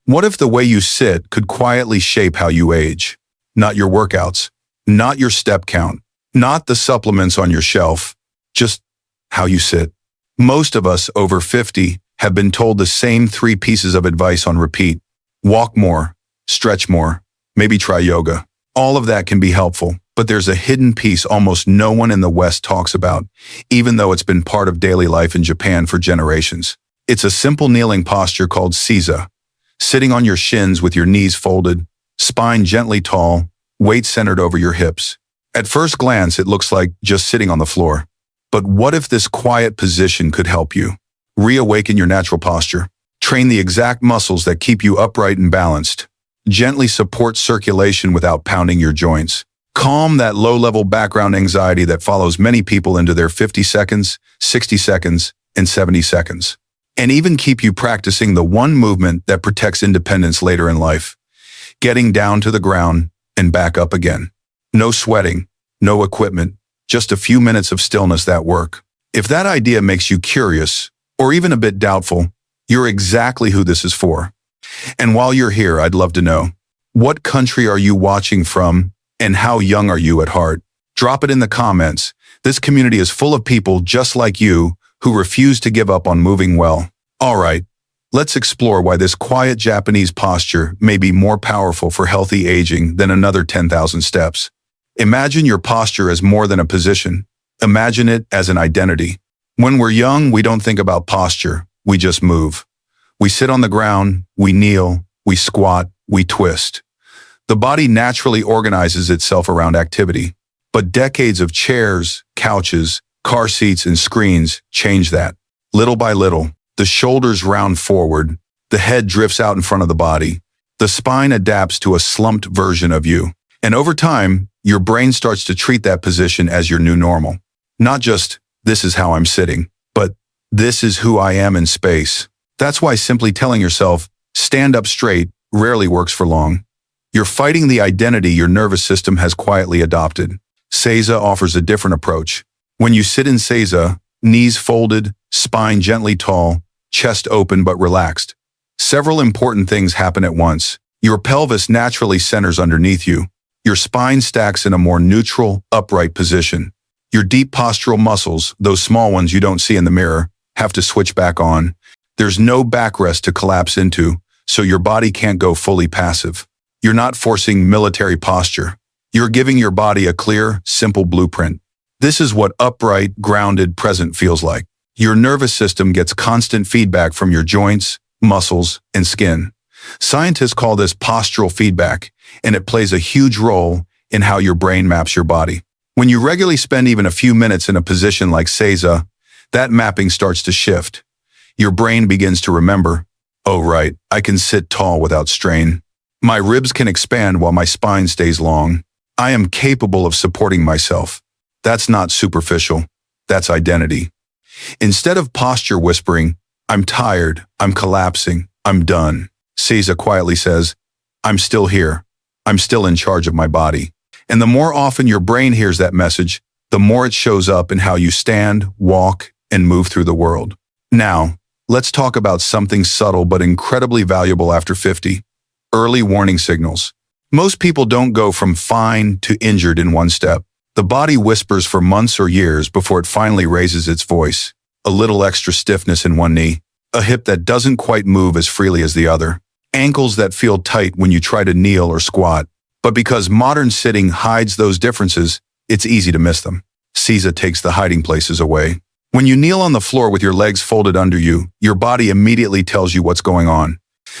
What if the way you sit could quietly shape how you age? Not your workouts, not your step count, not the supplements on your shelf, just how you sit. Most of us over 50 have been told the same three pieces of advice on repeat. Walk more, stretch more, maybe try yoga. All of that can be helpful, but there's a hidden piece almost no one in the West talks about, even though it's been part of daily life in Japan for generations. It's a simple kneeling posture called seiza, sitting on your shins with your knees folded, spine gently tall, weight centered over your hips. At first glance, it looks like just sitting on the floor. But what if this quiet position could help you? Reawaken your natural posture. Train the exact muscles that keep you upright and balanced. Gently support circulation without pounding your joints. Calm that low-level background anxiety that follows many people into their 50 seconds, 60 seconds, and 70 seconds. And even keep you practicing the one movement that protects independence later in life. Getting down to the ground and back up again. No sweating, no equipment, just a few minutes of stillness that work. If that idea makes you curious, or even a bit doubtful, you're exactly who this is for. And while you're here, I'd love to know, what country are you watching from, and how young are you at heart? Drop it in the comments. This community is full of people just like you who refuse to give up on moving well. All right, let's explore why this quiet Japanese posture may be more powerful for healthy aging than another 10,000 steps. Imagine your posture as more than a position. Imagine it as an identity. When we're young, we don't think about posture. We just move. We sit on the ground, we kneel, we squat, we twist. The body naturally organizes itself around activity. But decades of chairs, couches, car seats, and screens change that. Little by little, the shoulders round forward, the head drifts out in front of the body. The spine adapts to a slumped version of you. And over time, your brain starts to treat that position as your new normal. Not just, this is how I'm sitting, but this is who I am in space. That's why simply telling yourself, stand up straight, rarely works for long. You're fighting the identity your nervous system has quietly adopted. Seiza offers a different approach. When you sit in Seiza, knees folded, spine gently tall, chest open but relaxed. Several important things happen at once. Your pelvis naturally centers underneath you. Your spine stacks in a more neutral, upright position. Your deep postural muscles, those small ones you don't see in the mirror, have to switch back on. There's no backrest to collapse into, so your body can't go fully passive. You're not forcing military posture. You're giving your body a clear, simple blueprint. This is what upright, grounded, present feels like. Your nervous system gets constant feedback from your joints, muscles, and skin. Scientists call this postural feedback, and it plays a huge role in how your brain maps your body. When you regularly spend even a few minutes in a position like Seiza, that mapping starts to shift. Your brain begins to remember, oh right, I can sit tall without strain. My ribs can expand while my spine stays long. I am capable of supporting myself. That's not superficial. That's identity. Instead of posture whispering, I'm tired, I'm collapsing, I'm done, Seiza quietly says, I'm still here. I'm still in charge of my body. And the more often your brain hears that message, the more it shows up in how you stand, walk, and move through the world. Now, let's talk about something subtle but incredibly valuable after 50. Early warning signals. Most people don't go from fine to injured in one step. The body whispers for months or years before it finally raises its voice. A little extra stiffness in one knee, a hip that doesn't quite move as freely as the other, ankles that feel tight when you try to kneel or squat. But because modern sitting hides those differences, it's easy to miss them. Seiza takes the hiding places away. When you kneel on the floor with your legs folded under you, your body immediately tells you what's going on.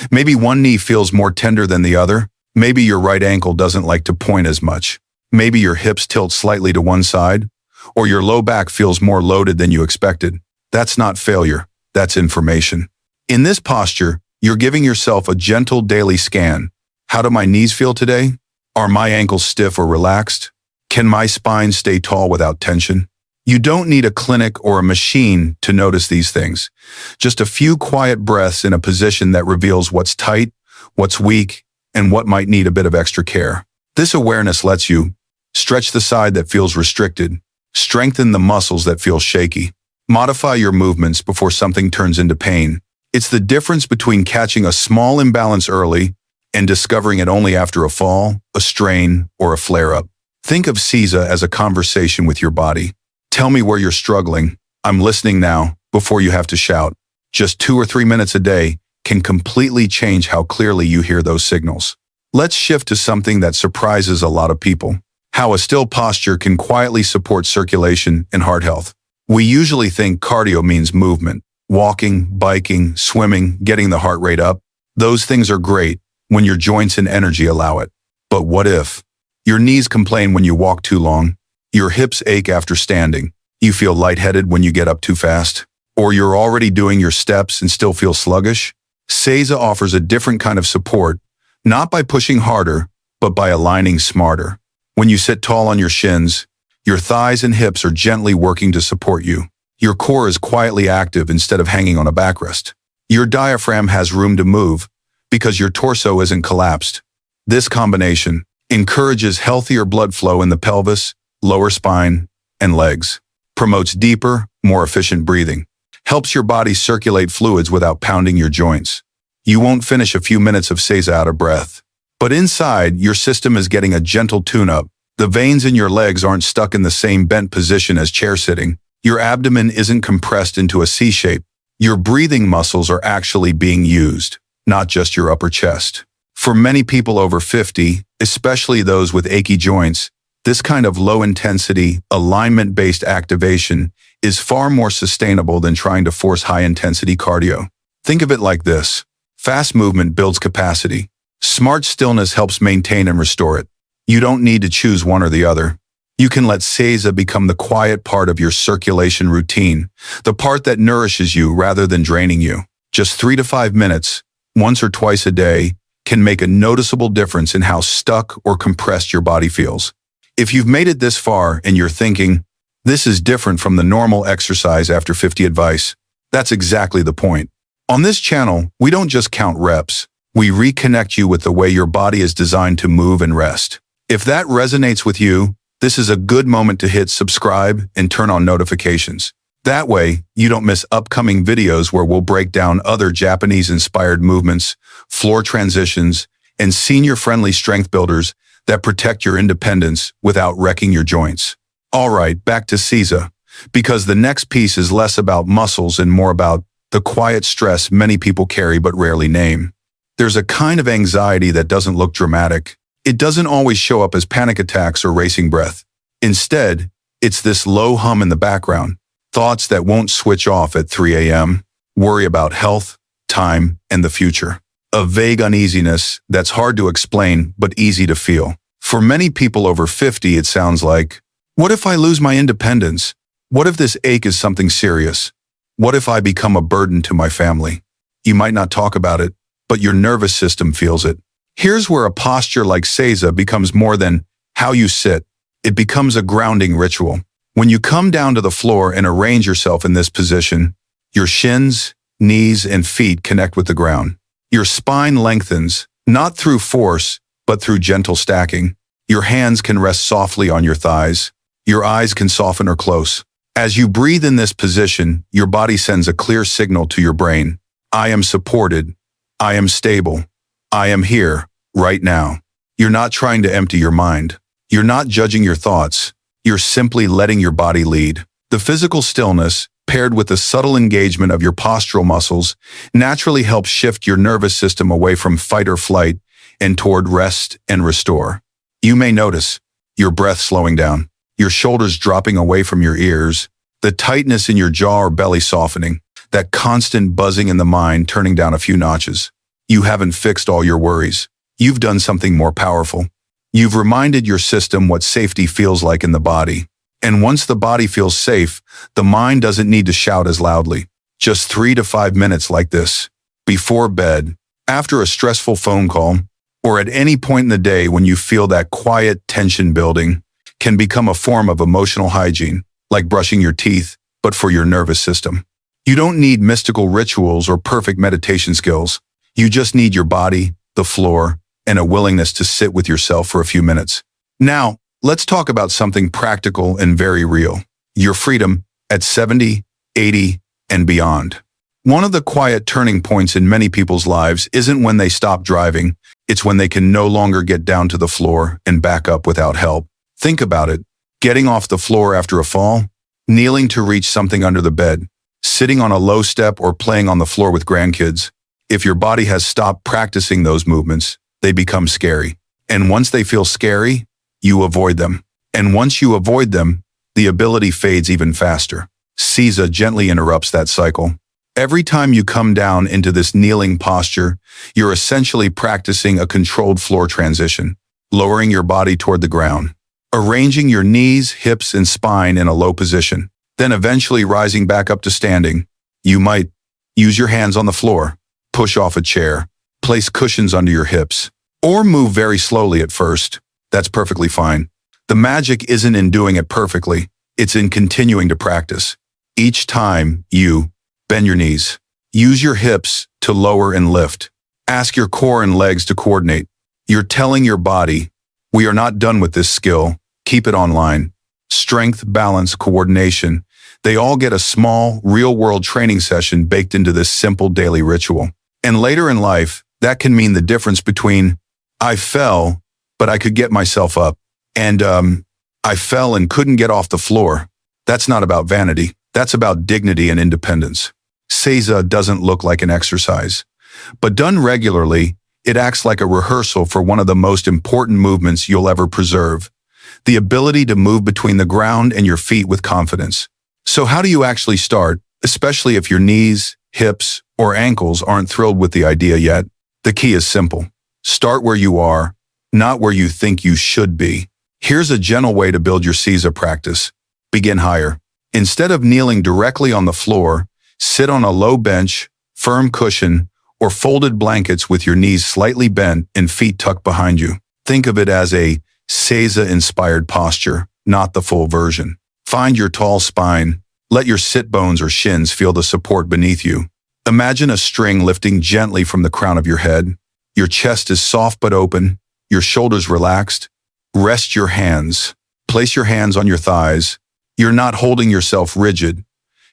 Maybe one knee feels more tender than the other. Maybe your right ankle doesn't like to point as much. Maybe your hips tilt slightly to one side, or your low back feels more loaded than you expected. That's not failure, that's information. In this posture, you're giving yourself a gentle daily scan. How do my knees feel today? Are my ankles stiff or relaxed? Can my spine stay tall without tension? You don't need a clinic or a machine to notice these things. Just a few quiet breaths in a position that reveals what's tight, what's weak, and what might need a bit of extra care. This awareness lets you stretch the side that feels restricted, strengthen the muscles that feel shaky, modify your movements before something turns into pain. It's the difference between catching a small imbalance early and discovering it only after a fall, a strain, or a flare-up. Think of CISA as a conversation with your body. Tell me where you're struggling. I'm listening now, before you have to shout. Just 2 or 3 minutes a day can completely change how clearly you hear those signals. Let's shift to something that surprises a lot of people. How a still posture can quietly support circulation and heart health. We usually think cardio means movement. Walking, biking, swimming, getting the heart rate up. Those things are great when your joints and energy allow it. But what if your knees complain when you walk too long? Your hips ache after standing. You feel lightheaded when you get up too fast? Or you're already doing your steps and still feel sluggish? CISA offers a different kind of support, not by pushing harder, but by aligning smarter. When you sit tall on your shins, your thighs and hips are gently working to support you. Your core is quietly active instead of hanging on a backrest. Your diaphragm has room to move because your torso isn't collapsed. This combination encourages healthier blood flow in the pelvis, lower spine, and legs, promotes deeper, more efficient breathing, helps your body circulate fluids without pounding your joints. You won't finish a few minutes of CISA out of breath. But inside, your system is getting a gentle tune-up. The veins in your legs aren't stuck in the same bent position as chair sitting. Your abdomen isn't compressed into a C shape. Your breathing muscles are actually being used, not just your upper chest. For many people over 50, especially those with achy joints, this kind of low-intensity, alignment-based activation is far more sustainable than trying to force high-intensity cardio. Think of it like this. Fast movement builds capacity. Smart stillness helps maintain and restore it. You don't need to choose one or the other. You can let CISA become the quiet part of your circulation routine, the part that nourishes you rather than draining you. Just 3 to 5 minutes, once or twice a day, can make a noticeable difference in how stuck or compressed your body feels. If you've made it this far and you're thinking, this is different from the normal exercise after 50 advice, that's exactly the point. On this channel, we don't just count reps. We reconnect you with the way your body is designed to move and rest. If that resonates with you, this is a good moment to hit subscribe and turn on notifications. That way, you don't miss upcoming videos where we'll break down other Japanese-inspired movements, floor transitions, and senior-friendly strength builders that protect your independence without wrecking your joints. All right, back to CISA, because the next piece is less about muscles and more about the quiet stress many people carry but rarely name. There's a kind of anxiety that doesn't look dramatic. It doesn't always show up as panic attacks or racing breath. Instead, it's this low hum in the background, thoughts that won't switch off at 3 a.m., worry about health, time, and the future. A vague uneasiness that's hard to explain but easy to feel. For many people over 50, it sounds like, what if I lose my independence? What if this ache is something serious? What if I become a burden to my family? You might not talk about it, but your nervous system feels it. Here's where a posture like CISA becomes more than how you sit. It becomes a grounding ritual. When you come down to the floor and arrange yourself in this position, your shins, knees, and feet connect with the ground. Your spine lengthens, not through force, but through gentle stacking. Your hands can rest softly on your thighs. Your eyes can soften or close. As you breathe in this position, your body sends a clear signal to your brain. I am supported. I am stable. I am here, right now. You're not trying to empty your mind. You're not judging your thoughts. You're simply letting your body lead. The physical stillness, paired with the subtle engagement of your postural muscles, naturally helps shift your nervous system away from fight or flight and toward rest and restore. You may notice your breath slowing down, your shoulders dropping away from your ears, the tightness in your jaw or belly softening, that constant buzzing in the mind turning down a few notches. You haven't fixed all your worries. You've done something more powerful. You've reminded your system what safety feels like in the body. And once the body feels safe, the mind doesn't need to shout as loudly. Just 3 to 5 minutes like this, before bed, after a stressful phone call, or at any point in the day when you feel that quiet tension building, can become a form of emotional hygiene, like brushing your teeth, but for your nervous system. You don't need mystical rituals or perfect meditation skills. You just need your body, the floor, and a willingness to sit with yourself for a few minutes. Now, let's talk about something practical and very real. Your freedom at 70, 80, and beyond. One of the quiet turning points in many people's lives isn't when they stop driving, it's when they can no longer get down to the floor and back up without help. Think about it. Getting off the floor after a fall, kneeling to reach something under the bed, sitting on a low step or playing on the floor with grandkids. If your body has stopped practicing those movements, they become scary. And once they feel scary, you avoid them. And once you avoid them, the ability fades even faster. Caesar gently interrupts that cycle. Every time you come down into this kneeling posture, you're essentially practicing a controlled floor transition, lowering your body toward the ground, arranging your knees, hips, and spine in a low position, then eventually rising back up to standing. You might use your hands on the floor, push off a chair, place cushions under your hips, or move very slowly at first. That's perfectly fine. The magic isn't in doing it perfectly, it's in continuing to practice. Each time you bend your knees, use your hips to lower and lift. Ask your core and legs to coordinate. You're telling your body, we are not done with this skill, keep it online. Strength, balance, coordination, they all get a small, real-world training session baked into this simple daily ritual. And later in life, that can mean the difference between, I fell, but I could get myself up, and I fell and couldn't get off the floor. That's not about vanity. That's about dignity and independence. Seiza doesn't look like an exercise, but done regularly, it acts like a rehearsal for one of the most important movements you'll ever preserve, the ability to move between the ground and your feet with confidence. So how do you actually start, especially if your knees, hips, or ankles aren't thrilled with the idea yet? The key is simple. Start where you are, not where you think you should be. Here's a gentle way to build your Seiza practice. Begin higher. Instead of kneeling directly on the floor, sit on a low bench, firm cushion, or folded blankets with your knees slightly bent and feet tucked behind you. Think of it as a Seiza-inspired posture, not the full version. Find your tall spine. Let your sit bones or shins feel the support beneath you. Imagine a string lifting gently from the crown of your head. Your chest is soft but open, your shoulders relaxed. Rest your hands. Place your hands on your thighs. You're not holding yourself rigid.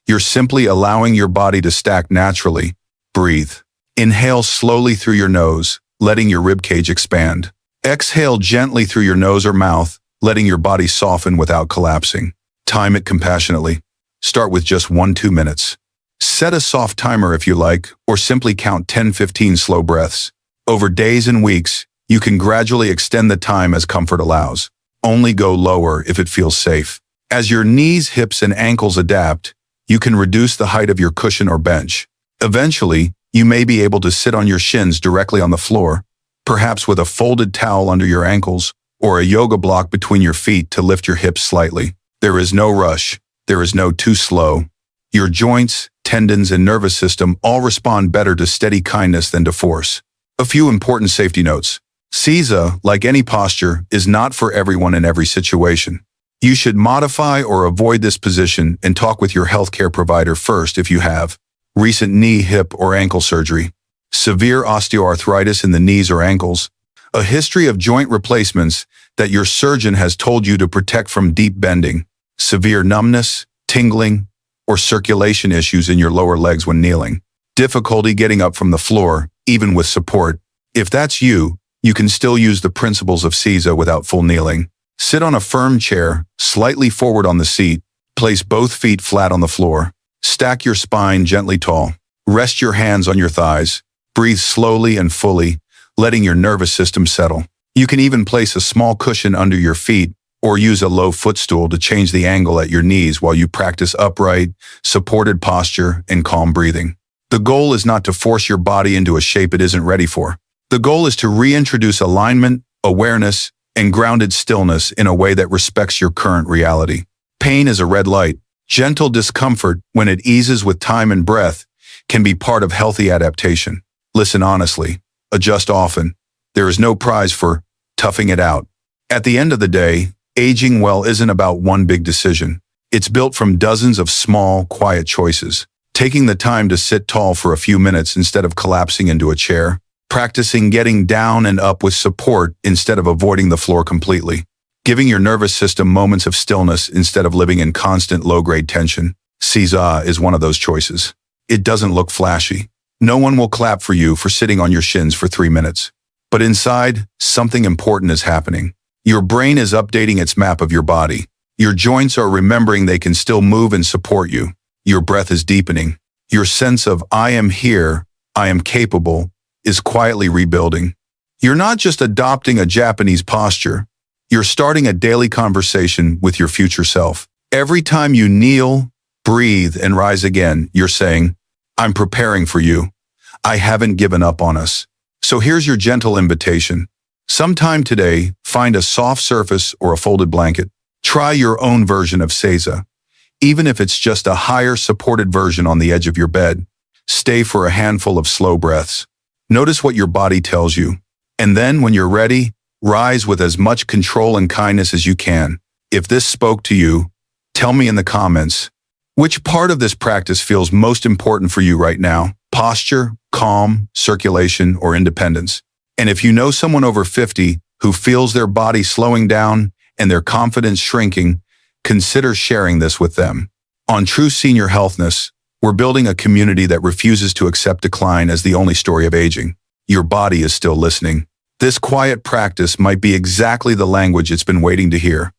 You're simply allowing your body to stack naturally. Breathe. Inhale slowly through your nose, letting your ribcage expand. Exhale gently through your nose or mouth, letting your body soften without collapsing. Time it compassionately. Start with just 1-2 minutes. Set a soft timer if you like, or simply count 10-15 slow breaths. Over days and weeks, you can gradually extend the time as comfort allows. Only go lower if it feels safe. As your knees, hips, and ankles adapt, you can reduce the height of your cushion or bench. Eventually, you may be able to sit on your shins directly on the floor, perhaps with a folded towel under your ankles or a yoga block between your feet to lift your hips slightly. There is no rush. There is no too slow. Your joints, tendons, and nervous system all respond better to steady kindness than to force. A few important safety notes. Seiza, like any posture, is not for everyone in every situation. You should modify or avoid this position and talk with your healthcare provider first if you have recent knee, hip, or ankle surgery, severe osteoarthritis in the knees or ankles, a history of joint replacements that your surgeon has told you to protect from deep bending, severe numbness, tingling, or circulation issues in your lower legs when kneeling, difficulty getting up from the floor, even with support. If that's you, you can still use the principles of Seiza without full kneeling. Sit on a firm chair, slightly forward on the seat, place both feet flat on the floor. Stack your spine gently tall. Rest your hands on your thighs. Breathe slowly and fully, letting your nervous system settle. You can even place a small cushion under your feet or use a low footstool to change the angle at your knees while you practice upright, supported posture and calm breathing. The goal is not to force your body into a shape it isn't ready for. The goal is to reintroduce alignment, awareness, and grounded stillness in a way that respects your current reality. Pain is a red light. Gentle discomfort, when it eases with time and breath, can be part of healthy adaptation. Listen honestly. Adjust often. There is no prize for toughing it out. At the end of the day, aging well isn't about one big decision. It's built from dozens of small, quiet choices. Taking the time to sit tall for a few minutes instead of collapsing into a chair. Practicing getting down and up with support instead of avoiding the floor completely. Giving your nervous system moments of stillness instead of living in constant low-grade tension. Seiza is one of those choices. It doesn't look flashy. No one will clap for you for sitting on your shins for 3 minutes. But inside, something important is happening. Your brain is updating its map of your body. Your joints are remembering they can still move and support you. Your breath is deepening. Your sense of "I am here, I am capable" is quietly rebuilding. You're not just adopting a Japanese posture. You're starting a daily conversation with your future self. Every time you kneel, breathe, and rise again, you're saying, "I'm preparing for you. I haven't given up on us." So here's your gentle invitation. Sometime today, find a soft surface or a folded blanket. Try your own version of Seiza. Even if it's just a higher supported version on the edge of your bed, stay for a handful of slow breaths. Notice what your body tells you. And then when you're ready, rise with as much control and kindness as you can. If this spoke to you, tell me in the comments. Which part of this practice feels most important for you right now? Posture, calm, circulation, or independence? And if you know someone over 50 who feels their body slowing down and their confidence shrinking, consider sharing this with them. On True Senior Healthness, we're building a community that refuses to accept decline as the only story of aging. Your body is still listening. This quiet practice might be exactly the language it's been waiting to hear.